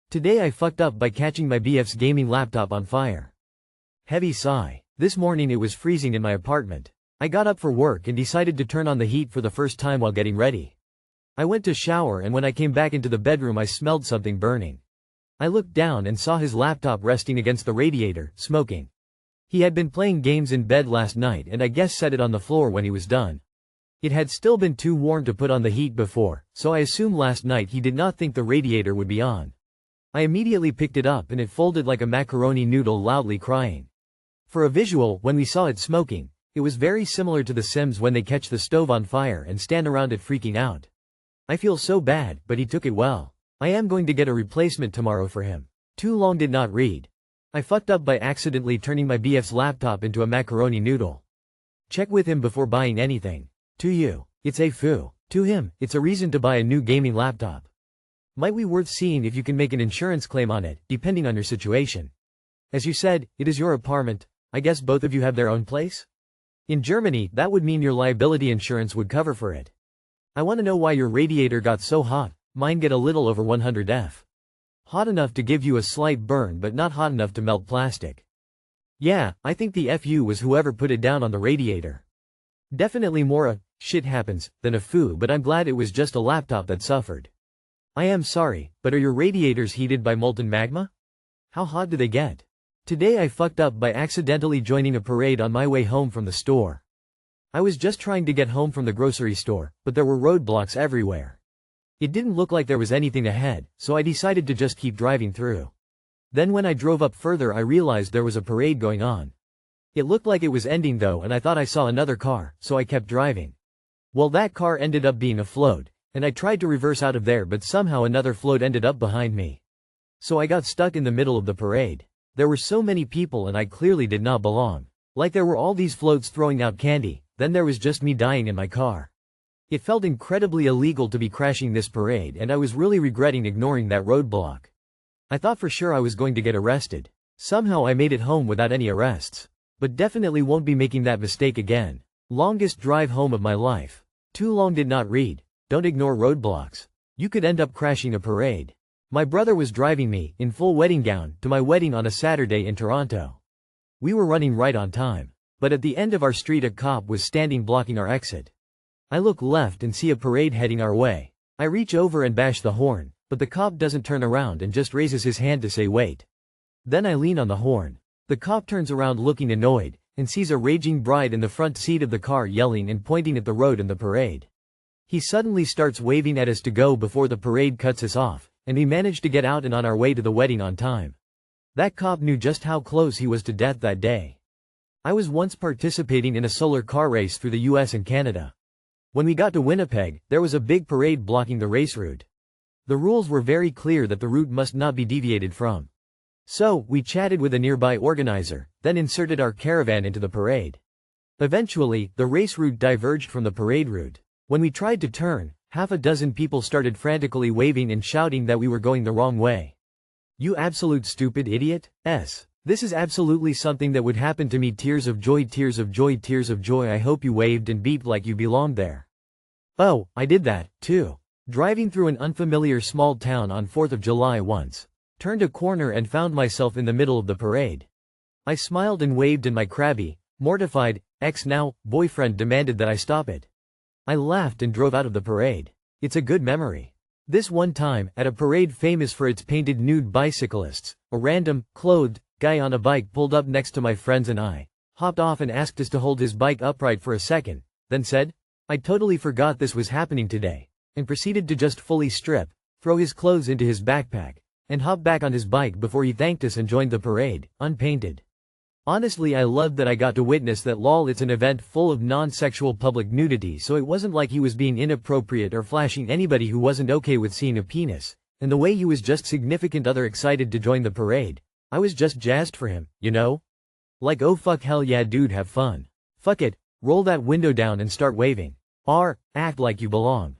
Today I fucked up by catching my BF's gaming laptop on fire. Heavy sigh. This morning it was freezing in my apartment. I got up for work and decided to turn on the heat for the first time while getting ready. I went to shower and when I came back into the bedroom I smelled something burning. I looked down and saw his laptop resting against the radiator, smoking. He had been playing games in bed last night and I guess set it on the floor when he was done. It had still been too warm to put on the heat before, so I assume last night he did not think the radiator would be on. I immediately picked it up and it folded like a macaroni noodle, loudly crying. For a visual, when we saw it smoking, it was very similar to The Sims when they catch the stove on fire and stand around it freaking out. I feel so bad, but he took it well. I am going to get a replacement tomorrow for him. Too long did not read. I fucked up by accidentally turning my BF's laptop into a macaroni noodle. Check with him before buying anything. To you, it's a foo. To him, it's a reason to buy a new gaming laptop. Might be worth seeing if you can make an insurance claim on it, depending on your situation. As you said, it is your apartment. I guess both of you have their own place? In Germany, that would mean your liability insurance would cover for it. I want to know why your radiator got so hot. Mine get a little over 100 F. Hot enough to give you a slight burn but not hot enough to melt plastic. Yeah, I think the FU was whoever put it down on the radiator. Definitely more a shit happens than a foo, but I'm glad it was just a laptop that suffered. I am sorry, but are your radiators heated by molten magma? How hot do they get? Today I fucked up by accidentally joining a parade on my way home from the store. I was just trying to get home from the grocery store, but there were roadblocks everywhere. It didn't look like there was anything ahead, so I decided to just keep driving through. Then when I drove up further I realized there was a parade going on. It looked like it was ending though and I thought I saw another car, so I kept driving. Well, that car ended up being a float, and I tried to reverse out of there but somehow another float ended up behind me. So I got stuck in the middle of the parade. There were so many people and I clearly did not belong. Like there were all these floats throwing out candy, then there was just me dying in my car. It felt incredibly illegal to be crashing this parade and I was really regretting ignoring that roadblock. I thought for sure I was going to get arrested. Somehow I made it home without any arrests. But definitely won't be making that mistake again. Longest drive home of my life. Too long did not read. Don't ignore roadblocks. You could end up crashing a parade. My brother was driving me, in full wedding gown, to my wedding on a Saturday in Toronto. We were running right on time. But at the end of our street a cop was standing blocking our exit. I look left and see a parade heading our way. I reach over and bash the horn, but the cop doesn't turn around and just raises his hand to say wait. Then I lean on the horn. The cop turns around looking annoyed, and sees a raging bride in the front seat of the car yelling and pointing at the road and the parade. He suddenly starts waving at us to go before the parade cuts us off, and we managed to get out and on our way to the wedding on time. That cop knew just how close he was to death that day. I was once participating in a solar car race through the US and Canada. When we got to Winnipeg, there was a big parade blocking the race route. The rules were very clear that the route must not be deviated from. So, we chatted with a nearby organizer, then inserted our caravan into the parade. Eventually, the race route diverged from the parade route. When we tried to turn, half a dozen people started frantically waving and shouting that we were going the wrong way. You absolute stupid idiot. This is absolutely something that would happen to me. Tears of joy, tears of joy, tears of joy. I hope you waved and beeped like you belonged there. Oh, I did that, too. Driving through an unfamiliar small town on 4th of July once. Turned a corner and found myself in the middle of the parade. I smiled and waved and my crabby, mortified, now boyfriend demanded that I stop it. I laughed and drove out of the parade. It's a good memory. This one time, at a parade famous for its painted nude bicyclists, a random, clothed, guy on a bike pulled up next to my friends and I, hopped off and asked us to hold his bike upright for a second, then said, I totally forgot this was happening today, and proceeded to just fully strip, throw his clothes into his backpack, and hop back on his bike before he thanked us and joined the parade, unpainted. Honestly, I loved that I got to witness that. Lol, it's an event full of non-sexual public nudity, so it wasn't like he was being inappropriate or flashing anybody who wasn't okay with seeing a penis, and the way he was just significant other excited to join the parade. I was just jazzed for him, you know? Like, oh fuck, hell yeah dude, have fun. Fuck it, roll that window down and start waving. Act like you belong.